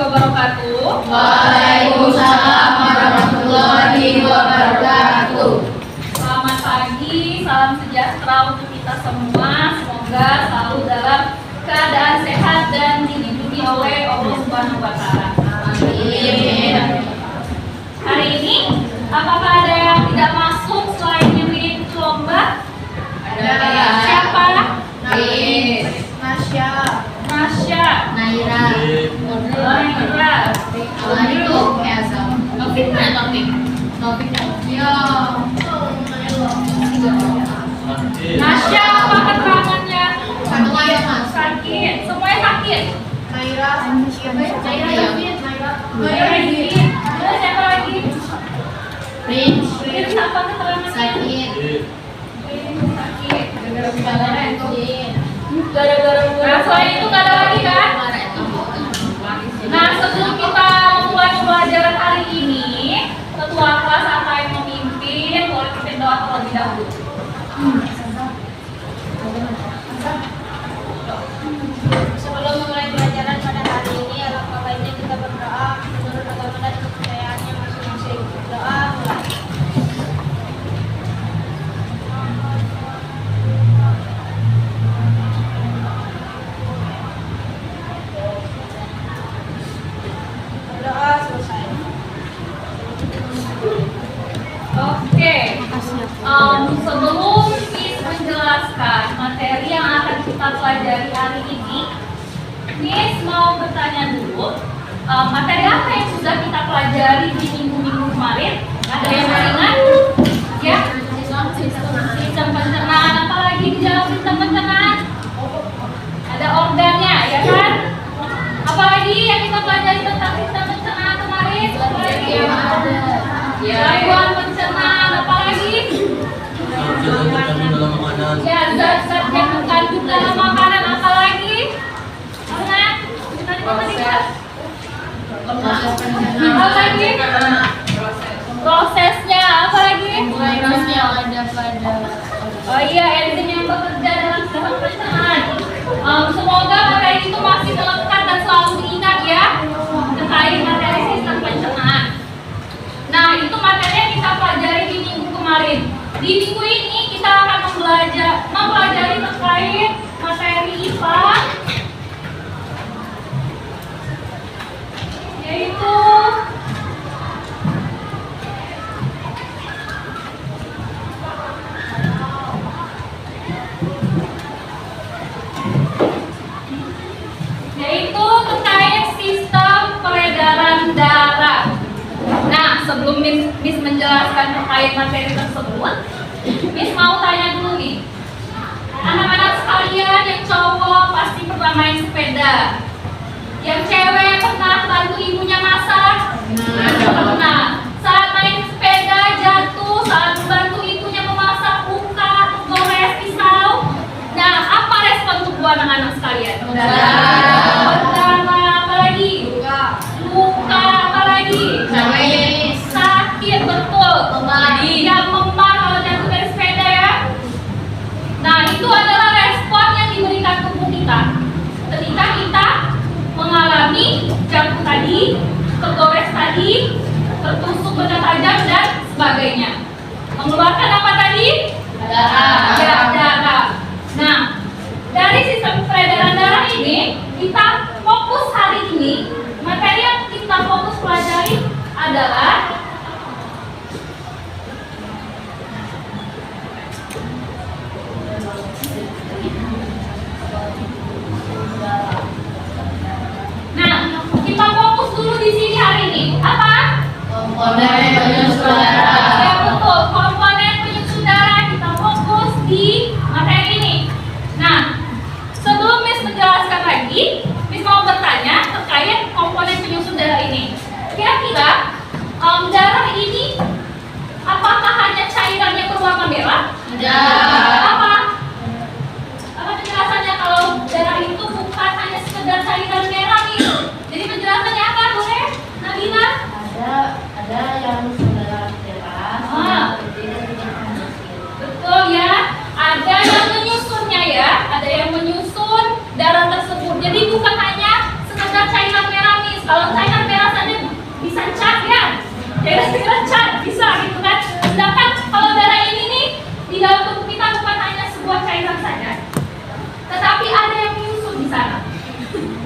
wabarakatuh. Waalaikumsalam warahmatullahi wabarakatuh. Selamat pagi, salam sejahtera untuk kita semua. Semoga selalu dalam keadaan sehat dan dilindungi oleh Allah Subhanahu wa Ta'ala. Amin. Hari ini, apakah ada yang tidak masuk selain yang mengikuti lomba? Ada. Siapa? Nais. Masya. Naira. Naira. Itu Elsa. Taufik mana Taufik? Ya. Masya, apa keterangannya? Satu aja mas. Sakit. Semuanya sakit. Naira. Terus siapa lagi? Prince. Terus apa keterangannya? Sakit. Sakit. Gara-gara Nah, selain itu nggak ada lagi kan? Nah, sebelum kita memulai pembelajaran hari ini, ketua kelas apa yang memimpin? Boleh pimpin doa terlebih dahulu. Sebelum memulai pelajaran pada hari ini, alangkah baiknya kita berdoa menurut agama dan kepercayaannya masing-masing. Doa mulai. Berdoa selesai. Oke. Sebelum Miss menjelaskan materi yang akan kita pelajari hari ini, Miss mau bertanya dulu, materi apa yang sudah kita pelajari di minggu-minggu kemarin? Ada yang ringan? Ya? Sistem pencernaan, apalagi di dalam sistem pencernaan? Ada organnya, ya kan? Apalagi yang kita pelajari tentang sistem pencernaan kemarin? Apalagi? Gangguan pencernaan, apalagi? Ya, zat-zat yang terkandung dalam makanan, apalagi? Ingat? Apalagi? Prosesnya, apalagi? Oh iya, enzim yang bekerja dalam sistem pencernaan. Semoga materi itu masih melekat dan selalu diingat ya, terkait materi sistem pencernaan. Nah, itu materi yang kita pelajari di minggu kemarin. Di minggu ini kita akan mempelajari terkait materi IPA, yaitu terkait sistem peredaran darah. Nah, sebelum Miss menjelaskan terkait materi tersebut, Miss mau tanya dulu nih, anak-anak sekalian yang cowok pasti pernah main sepeda, yang cewek pernah bantu ibunya masak? Pernah. Saat main sepeda jatuh, saat membantu ibunya memasak, luka, gores, pisau. Nah, apa respon tubuh anak-anak sekalian? Berdarah, apalagi? Luka, apalagi? Sakit, betul. Yang memar kalau jatuh dari sepeda ya. Nah, itu adalah respon yang diberikan tubuh kita ketika kita mengalami jatuh tadi, tergores tadi, tertusuk benda tajam dan sebagainya. Mengeluarkan apa tadi? Darah. Ya, darah. Nah, dari sistem peredaran darah ini, kita fokus hari ini, materi yang kita fokus pelajari adalah kita fokus dulu di sini hari ini. Apa? Komponen penyusun darah. Ya betul, komponen penyusun darah kita fokus di materi ini. Nah, sebelum Miss menjelaskan lagi, Miss mau bertanya terkait komponen penyusun darah ini. Kira-kira darah ini apakah hanya cairan yang berwarna merah? Tidak. Apa? Apa penjelasannya kalau darah itu bukan hanya sekedar cairan merah nih? Jadi penjelasannya apa, boleh? Nabila? Ada yang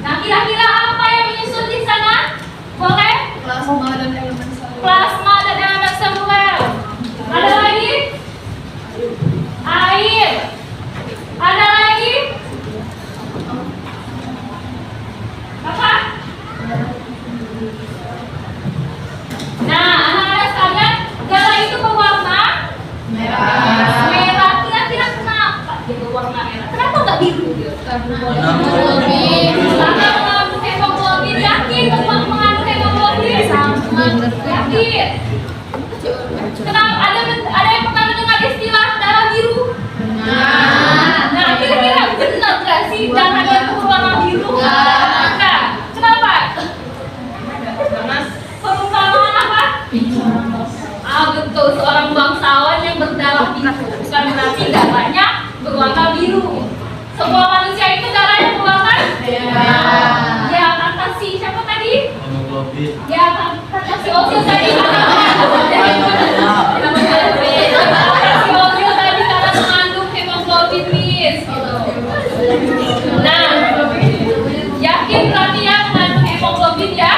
Nah, kira-kira apa yang menyusun di sana? Boleh? Plasma dan elemen seluler. Plasma dan elemen seluler. Ada lagi? Air. Ada lagi? Apa? Nah, anak-anak sekalian, darah itu berwarna Merah. merah. Kira-kira kenapa dia berwarna merah? Kenapa nggak biru? Karena Hemoglobin. Karena mengandung hemoglobin. Yakin bahwa mengandung hemoglobin? Yakin? Kenapa ada yang pernah mendengar istilah darah biru? Nah, kira-kira benar nggak sih darahnya itu berwarna biru? Nah, kenapa? Perumpamaan apa? Betul, seorang bangsawan yang berdarah biru. Bukan berarti darahnya berwarna biru. Semua manusia itu darahnya berwarna merah. ya, kata si siapa tadi? Hemoglobin. Ya, kata si Osil tadi. Si Osil tadi karena mengandung hemoglobin, Miss. Nah, yakin berarti ya mengandung hemoglobin ya?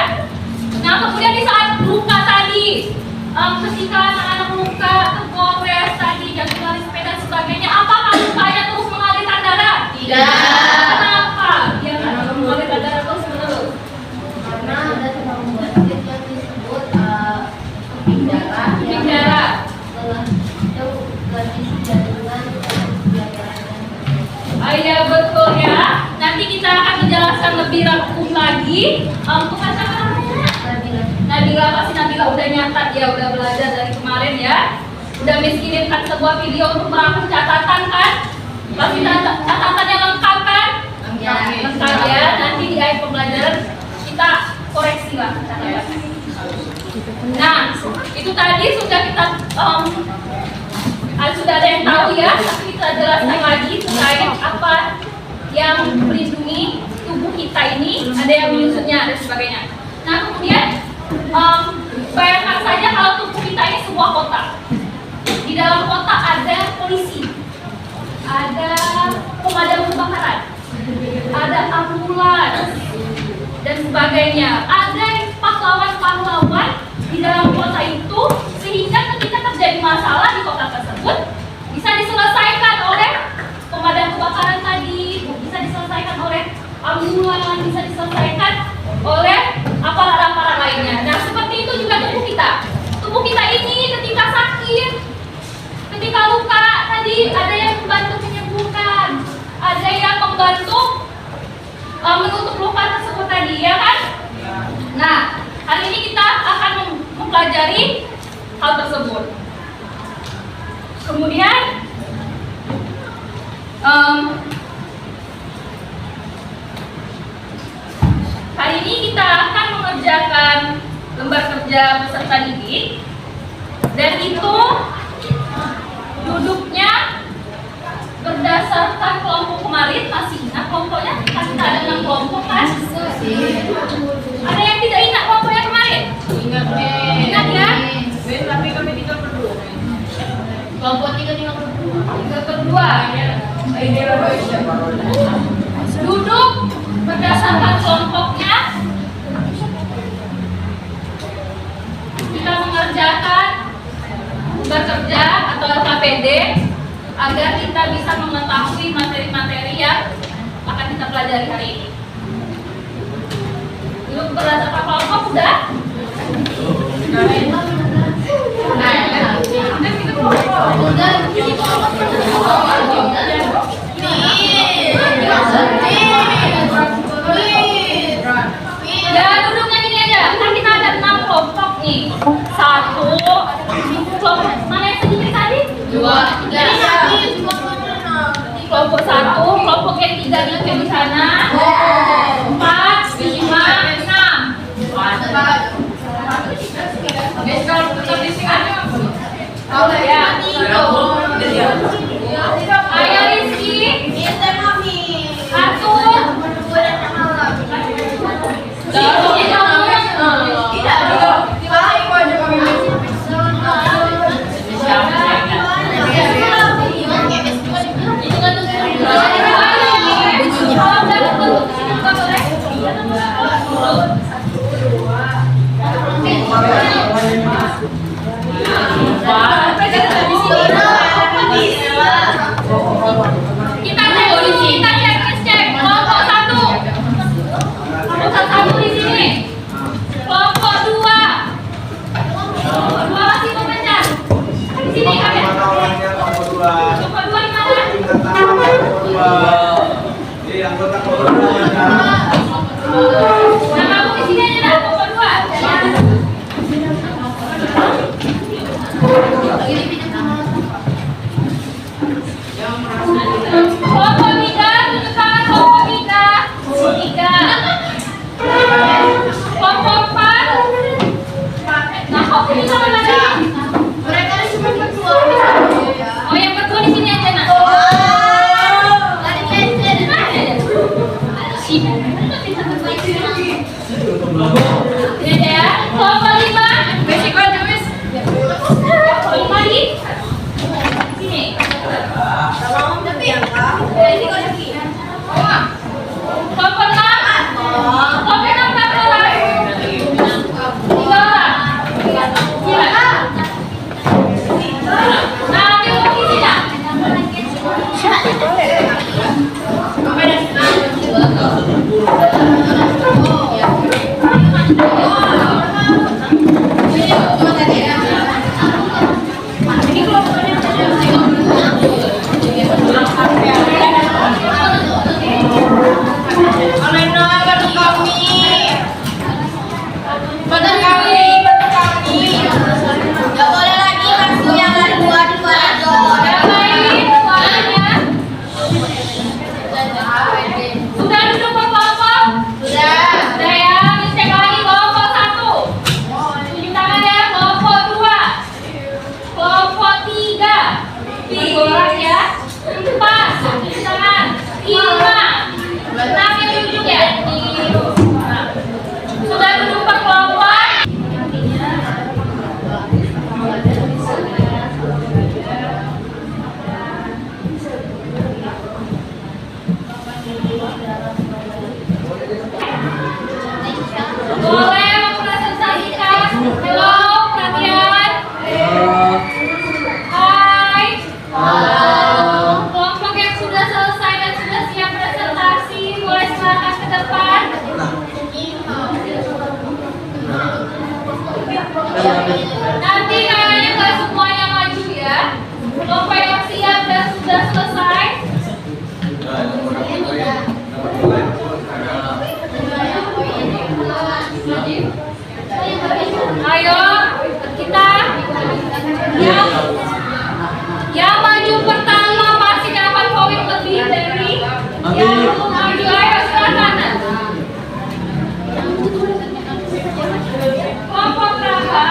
Nah, kemudian di saat luka tadi, ketika anak-anak luka, tergores tadi, jatuh dari sepeda dan sebagainya, apakah lukanya terus mengalirkan darah? Kenapa? Dia nggak mengalirkan darah terus menerus. Karena ada kemampuan yang disebut keping darah Keping darah. telah jauh berisi jaringan Iya betul ya. Nanti kita akan menjelaskan lebih rampung lagi. Bukan siapa namanya? Nabila, pasti Nabila udah nyatat ya, udah belajar dari kemarin ya. Udah Miss kirimkan sebuah video untuk merangkum catatan kan? Pasti catatannya lengkap kan? Lengkap ya. Nanti di akhir pembelajaran kita koreksi lah catatannya. Nah, itu tadi sudah kita sudah ada yang tahu ya, tapi kita jelaskan lagi terkait apa yang melindungi tubuh kita ini, ada yang menyusunnya dan sebagainya. Nah, kemudian bayangkan saja kalau tubuh kita ini sebuah kota. Di dalam kota ada polisi, ada pemadam kebakaran, ada ambulans dan sebagainya. Ada pahlawan-pahlawan di dalam kota itu, sehingga ketika terjadi masalah di kota tersebut bisa diselesaikan oleh pemadam kebakaran tadi, bisa diselesaikan oleh ambulans, bisa diselesaikan oleh aparat-aparat lainnya. Nah, seperti itu juga tubuh kita. Tubuh kita ini ketika sakit, ketika luka tadi, ada yang membantu menyembuhkan, ada yang membantu menutup luka tersebut tadi, ya kan? Nah, hari ini kita akan mempelajari hal tersebut. Kemudian hari ini kita akan mengerjakan lembar kerja peserta didik, dan itu duduknya berdasarkan kelompok kemarin. Masih ingat kelompoknya? Kan kita ada 6 kelompok kan? Ada yang tidak ingat kelompoknya kemarin? Ingat ya? Tapi kami tinggal berdua. Kelompok 3/2. Duduk berdasarkan kelompoknya. Kita mengerjakan bekerja atau LKPD agar kita bisa mengetahui materi-materi yang akan kita pelajari hari ini. Duduk berdasarkan kelompok sudah? Ya, duduknya gini aja. Kan kita ada 6 kelompok nih. 1 kelompok mana yang sedikit tadi? 2, 3. Kelompok 1, kelompok yang 3 duduknya di sana. 4, 5, 6. Guys, kalau tetap di sini aja. Ya. Lihat ya. Kelompok 5. Basic aja, Miss. Kelompok lagi. Sini. Tolong tapi ya, Kak. Basic aja, Ki. Kelompok 6. Kelompok 6 berapa orang? 3 orang. Gila. Nah, ambil lagi tidak? Alena, bantu kami. Bantu kami, bantu kami. Gak boleh lagi masuk yang ada dua di koridor. Yang lain suaranya. Sudah duduk berkelompok? Sudah. Sudah ya, cek lagi kelompok 1. Tunjuk tangan ya, kelompok 2. Kelompok 3. Bergorak ya. 4. Tunjuk tangan. 5. 6 yang duduk ya. Sudah duduk berkelompok? Boleh mempresentasikan. Halo, perhatian. Hai. Kelompok yang sudah selesai dan sudah siap presentasi, boleh silakan ke depan. Nanti kayaknya nggak semuanya maju ya. Kelompok yang siap dan sudah selesai. Ayo, kita yang maju pertama pasti dapat poin lebih dari yang belum maju. Ayo silakan. Kelompok berapa?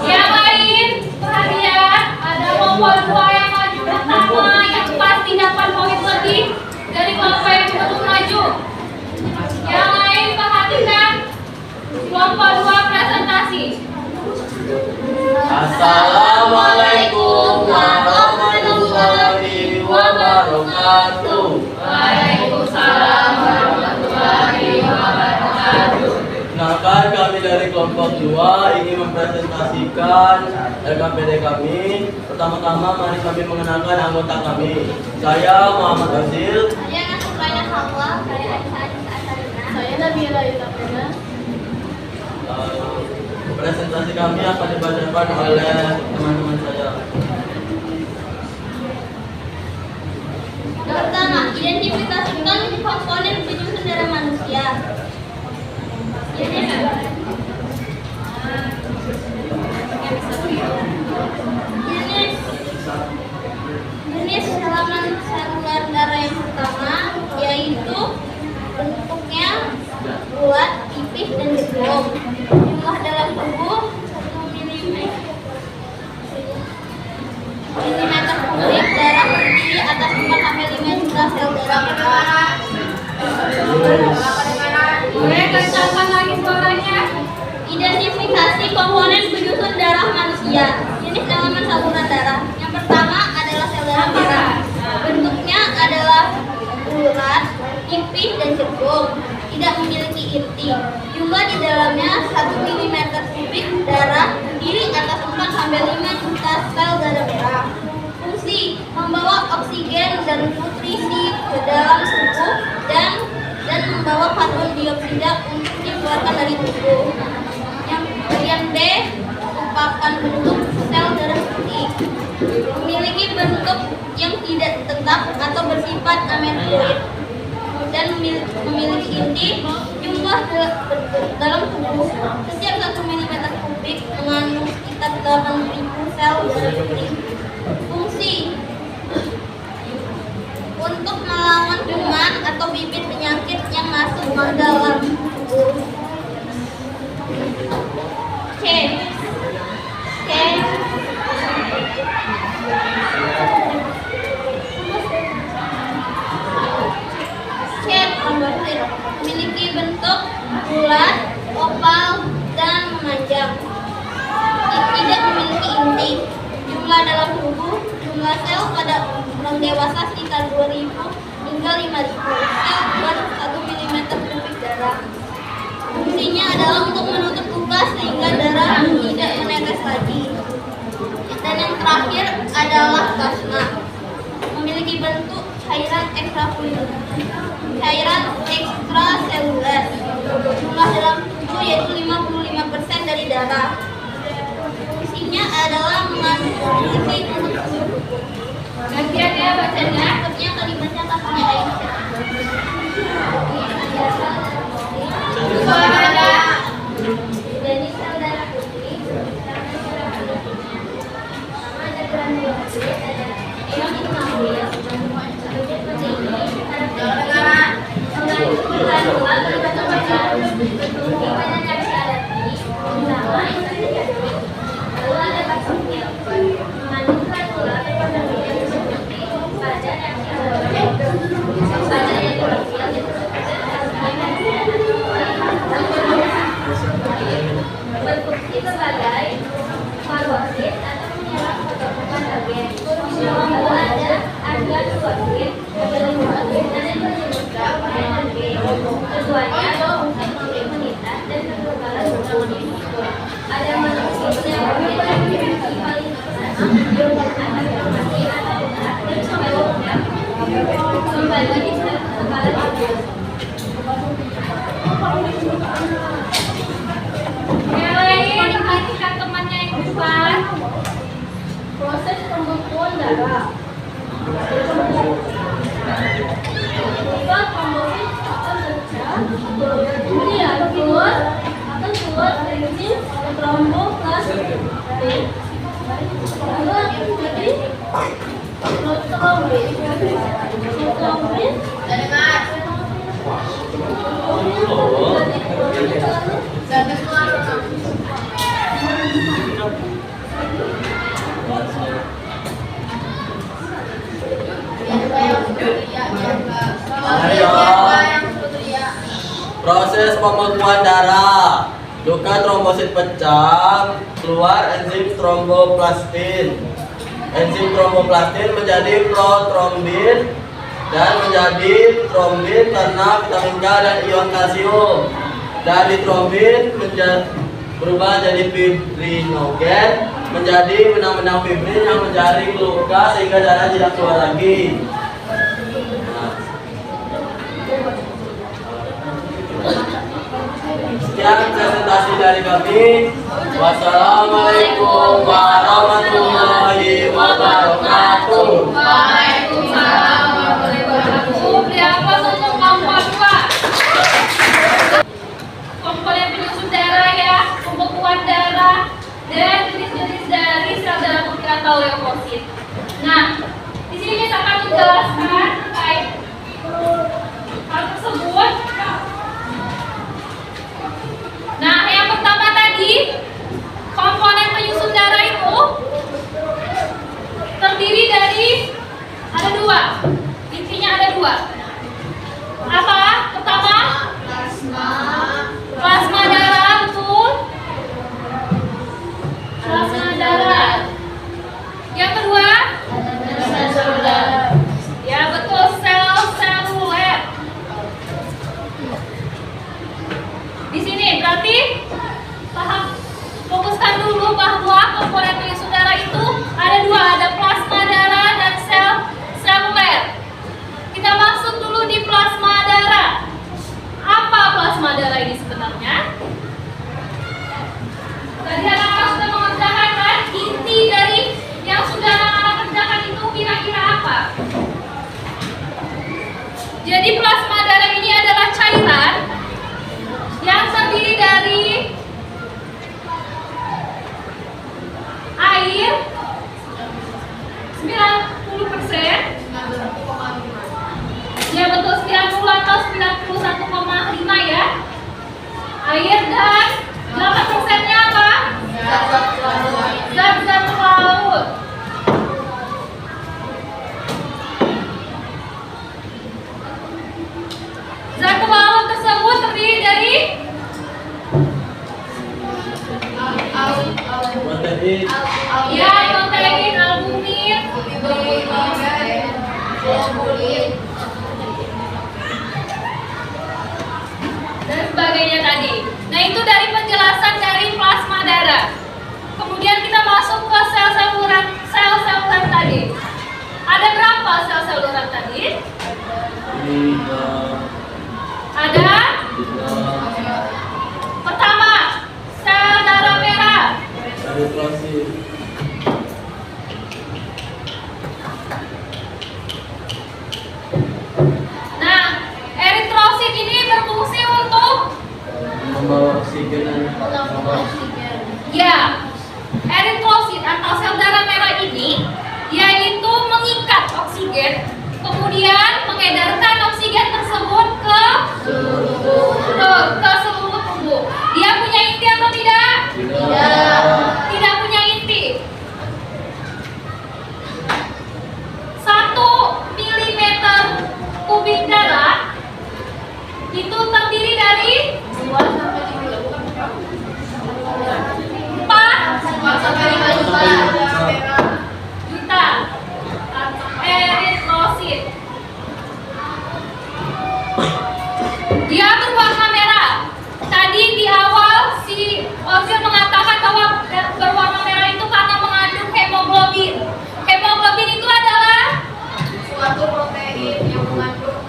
Yang lain, perhatian, ada kelompok 2 yang maju pertama yang pasti dapat poin lebih dari kelompok yang belum maju. Yang lain perhatikan, kelompok 2 presentasi. Assalamualaikum warahmatullahi wabarakatuh. Waalaikumsalam warahmatullahi wabarakatuh. Kenalkan, kami dari kelompok 2 ingin mempresentasikan LKPD kami. Pertama-tama mari kami mengenalkan anggota kami. Saya Muhammad Azil. Saya Nasrullah Hawa, saya Aisyah Asarina. Saya Nabila Yutapena. Presentasi kami akan dibacakan oleh teman-teman saya. Pertama, identifikasikan komponen penyusun darah manusia. Jenis halaman seluler darah yang pertama yaitu bentuknya bulat, tipis, dan jemblong. Jumlah dalam tubuh 1 milimeter kubik darah terdiri atas 4-5 juta sel darah merah. Boleh kencangkan lagi suaranya? Identifikasi komponen penyusun darah manusia. Jenis elemen saluran darah. Yang pertama adalah sel darah merah. Bentuknya adalah bulat, tipis, dan cembung. Tidak memiliki inti. Jumlah di dalamnya 1 milimeter kubik darah terdiri atas 4-5 juta sel darah merah. Fungsi membawa oksigen dan nutrisi ke dalam tubuh dan membawa karbon dioksida untuk dikeluarkan dari tubuh. Yang bagian B merupakan bentuk sel darah putih. Memiliki bentuk yang tidak tetap atau bersifat ameloid dan memiliki inti. Jumlah dalam tubuh setiap 1 mm kubik mengandung sekitar 8.000 sel darah putih. Fungsi untuk melawan kuman atau bibit penyakit yang masuk ke dalam tubuh. C. Trombosit memiliki bentuk bulat, oval, dan memanjang. Tidak memiliki inti. Jumlah dalam tubuh, jumlah sel pada orang dewasa sekitar 2.000 hingga 5.000 sel per 1 mm kubik darah. Fungsinya adalah untuk menutup luka sehingga darah tidak menetes lagi. Dan yang terakhir adalah plasma. Memiliki bentuk cairan ekstraseluler. Jumlah dalam tubuh yaitu 55% dari darah. Fungsinya adalah mengandung gizi untuk seluruh tubuh. Gantian ya bacanya. Berikutnya kalimatnya kakaknya Aisyah. Suara. Jadi sel darah putih sama ada granulasi, ada eosinophil, kemudian protein, ada protein, mengandung granulat berbentuk bertumpuk pada reaksi alami, sama intransepsi, lalu ada basophil, mengandung granulat berbentuk bertumpuk pada reaksi alami, pada neutrofil berfungsi sebagai fagosit atau menyerang fotokopagen. Lalu ada agatrosit, dan yang menyebutkan energi. Keduanya berfungsi sebagai imunitas dan kekebalan tubuh. Ada monoksidat yang memiliki paling besar, antiinflamasi atau berat, dan sebaliknya membagi kekebalan tubuh. Perhatikan temannya yang depan. Proses pembekuan darah. Trombosit akan pecah, akan keluar enzim tromboplastin. Lalu akan menjadi trombin. Ayo. Proses pembekuan darah. Luka trombosit pecah, keluar enzim tromboplastin. Enzim tromboplastin menjadi protrombin dan menjadi trombin karena vitamin K dan ion kalsium. Dari trombin berubah jadi fibrinogen, menjadi benang-benang fibrin yang menjaring luka sehingga darah tidak keluar lagi. Sekian presentasi dari kami. Wassalamualaikum warahmatullahi wabarakatuh. Waalaikumsalam warahmatullahi wabarakatuh. Beri aplaus untuk kelompok 2. Komponen penyusun darah ya, pembekuan darah, dan jenis-jenis dari sel darah putih atau leukosit. Nah, di sini saya akan menjelaskan terkait hal tersebut. Nah, yang pertama tadi, komponen penyusun darah itu terdiri dari ada 2. Intinya ada 2. Apa? Pertama, plasma darah, betul. Plasma darah. Yang kedua, sel seluler. Ya, betul, sel seluler. Di sini berarti paham, fokuskan dulu bahwa komponen penyusun darah itu ada 2, ada plasma darah dan sel seluler. Kita masuk dulu di plasma darah. Apa plasma darah ini sebenarnya? Tadi anak-anak sudah mengerjakan kan? Inti dari yang sudah anak-anak kerjakan itu kira-kira apa? Jadi plasma darah ini adalah cairan yang terdiri dari air 90%, Nah, itu dari penjelasan dari plasma darah. Kemudian kita masuk ke sel seluler tadi. Ada berapa sel seluler tadi? Ada pertama, sel darah merah. Nah, eritrosit ini berfungsi untuk membawa oksigen. ya, eritrosit atau sel darah merah ini yaitu mengikat oksigen, kemudian mengedarkan oksigen tersebut ke seluruh tubuh. Dia punya inti atau tidak? Tidak punya inti. 1 milimeter kubik darah itu terdiri dari 4 juta eritrosit. Dia berwarna merah. Tadi di awal si Ozil mengatakan bahwa berwarna merah itu karena mengandung hemoglobin. Hemoglobin itu adalah Suatu protein yang mengandung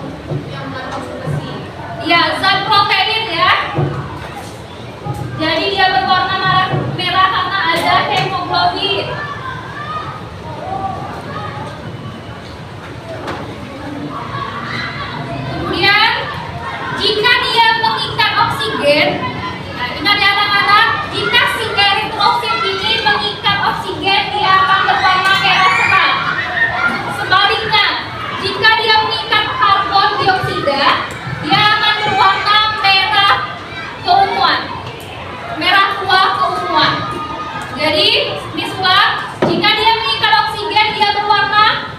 besi. ya zat protein ya. Jadi dia berwarna merah karena ada hemoglobin. Kemudian jika dia mengikat oksigen, nah ingat ya anak-anak, jika si eritrosit ini mengikat oksigen dia akan berwarna merah cerah. Sebaliknya, jika dia mengikat karbon dioksida, dia akan berwarna merah keunguan, merah tua keunguan. Jadi disulap, jika dia mengikat oksigen dia berwarna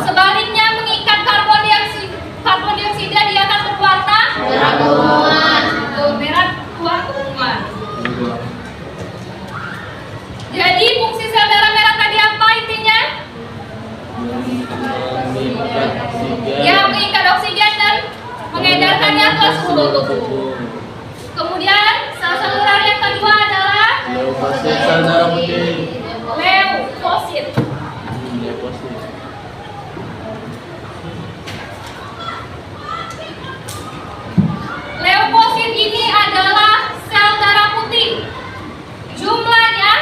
sebaliknya, mengikat karbon dioksida dia akan berwarna merah keunguan. Merah tua keunguan. Jadi fungsi sel darah merah tadi apa intinya? Ya, mengikat oksigen dan mengedarkannya ke seluruh tubuh. Kemudian sel seluler yang kedua adalah Sel darah putih. leukosit. Leukosit ini adalah sel darah putih. Jumlahnya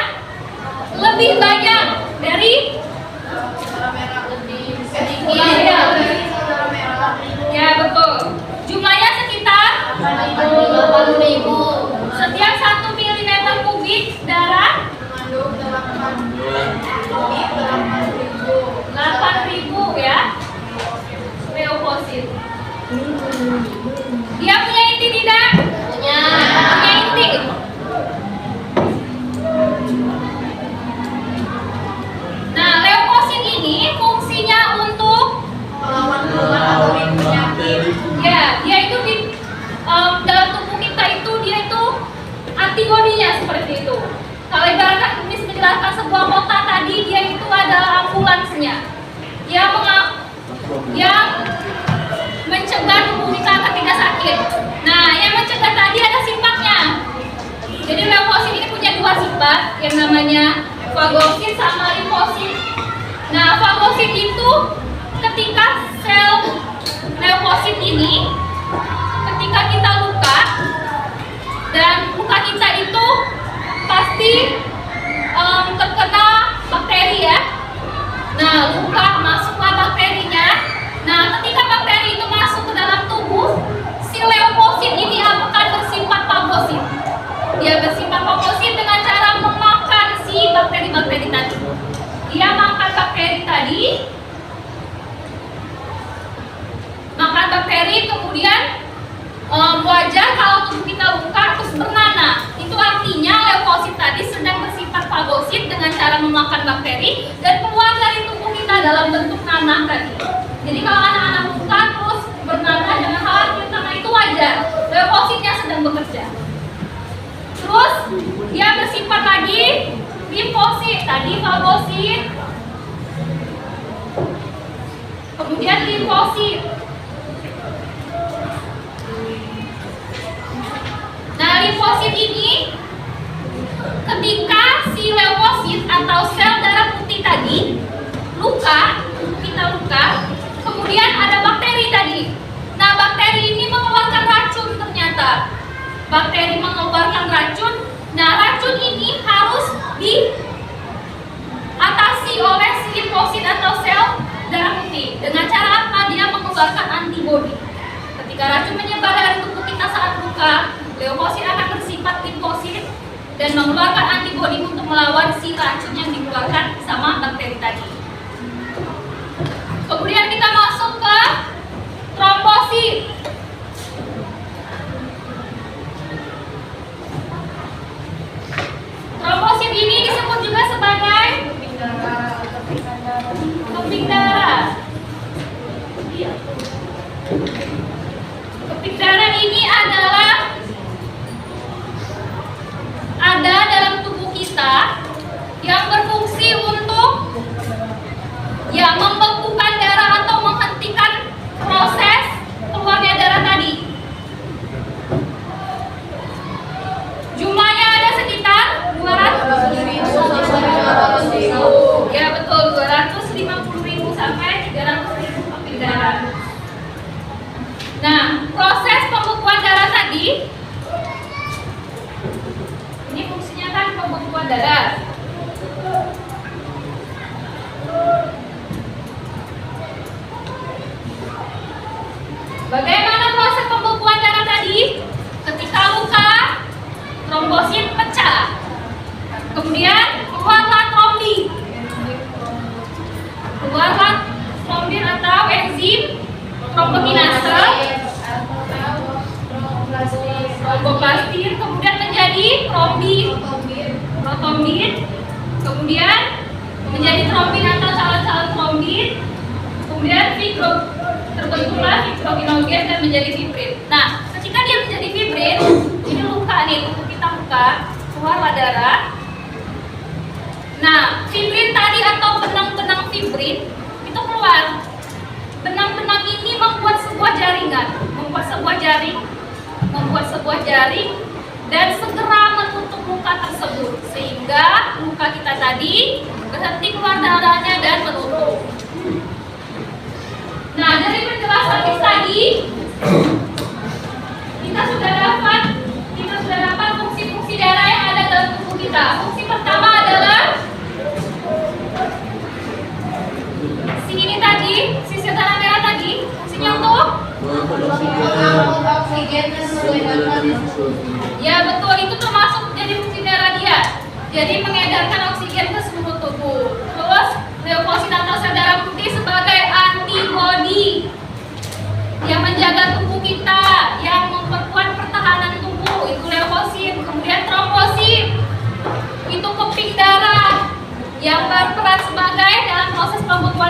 lebih banyak dari ya betul. Jumlahnya sekitar 80.000. setiap 1 milimeter kubik darah 8.000 ya. Leukosit. Dia punya inti tidak? Punya. Punya inti. Nah, leukosit ini fungsinya untuk ya, dia itu di dalam tubuh kita itu dia itu antibodinya seperti itu. Kalau ibaratkan Miss menjelaskan sebuah kota tadi, dia itu adalah ambulansnya yang mencegah tubuh kita ketika sakit. Nah, yang mencegah tadi ada sifatnya. Jadi leukosit ini punya 2 sifat, yang namanya fagosit sama limfosit. Nah, fagosit itu ketika sel leukosit ini ketika kita luka dan luka kita itu pasti terkena bakteri ya. Nah, luka masuklah bakterinya. Nah, ketika bakteri itu masuk ke dalam tubuh, si leukosit ini akan bersifat fagosit. Dia bersifat fagosit dengan cara memakan si bakteri-bakteri tadi. Dia makan bakteri tadi, makan bakteri, kemudian wajar kalau tubuh kita luka terus bernanah. Itu artinya leukosit tadi sedang bersifat fagosit dengan cara memakan bakteri dan keluar dari tubuh kita dalam bentuk nanah tadi. Jadi kalau anak-anak luka terus bernanah, jangan khawatir karena itu wajar. Leukositnya sedang bekerja. Terus dia bersifat lagi limfosit, tadi fagosit, kemudian limfosit. limfosit ini ketika si leukosit atau sel darah putih tadi luka, kemudian ada bakteri tadi. Nah, bakteri ini mengeluarkan racun ternyata. Bakteri mengeluarkan racun. Nah, racun ini harus diatasi oleh si limfosit atau sel darah putih. Dengan cara apa? Dia mengeluarkan antibodi. Ketika racun menyebar dari tubuh kita saat luka, leukosit akan bersifat limfosit dan mengeluarkan antibodi untuk melawan si racun yang dikeluarkan sama bakteri tadi. Kemudian kita masuk ke trombosit. Trombosit ini disebut juga sebagai keping darah. Keping darah ini adalah ada dalam tubuh kita yang berfungsi untuk membekukan darah atau menghentikan proses keluarnya darah tadi. Jumlahnya ada sekitar 200.000. Ya betul, 250.000 sampai 300.000 keping darah. Nah, proses pembekuan darah tadi ini fungsinya kan pembekuan darah. Bagaimana proses pembekuan darah tadi? Ketika luka, trombosit pecah. Kemudian keluarlah trombin. Keluarlah trombin atau enzim trombokinase, tromboplastin, kemudian menjadi protombin, kemudian menjadi trombin atau calon-calon trombin, kemudian terbentuklah fibrinogen dan menjadi fibrin. Nah, ketika dia menjadi fibrin, ini luka nih, tubuh kita luka, keluarlah darah. Nah, fibrin tadi atau benang-benang fibrin itu keluar. Benang-benang ini membuat sebuah jaringan, membuat sebuah jaring dan segera menutup luka tersebut sehingga luka kita tadi berhenti keluar darahnya dan menutup. Nah, dari penjelasan tadi kita sudah dapat fungsi-fungsi darah yang ada dalam tubuh kita. Fungsi pertama adalah si ini tadi, si sel darah merah tadi, fungsinya untuk ya betul, itu termasuk jadi fungsi darah dia. Jadi mengedarkan oksigen ke seluruh tubuh. Terus leukosit atau sel darah putih sebagai antibodi yang menjaga tubuh kita, yang memperkuat pertahanan tubuh, itu leukosit. Kemudian trombosit itu keping darah yang berperan sebagai dalam proses pembekuan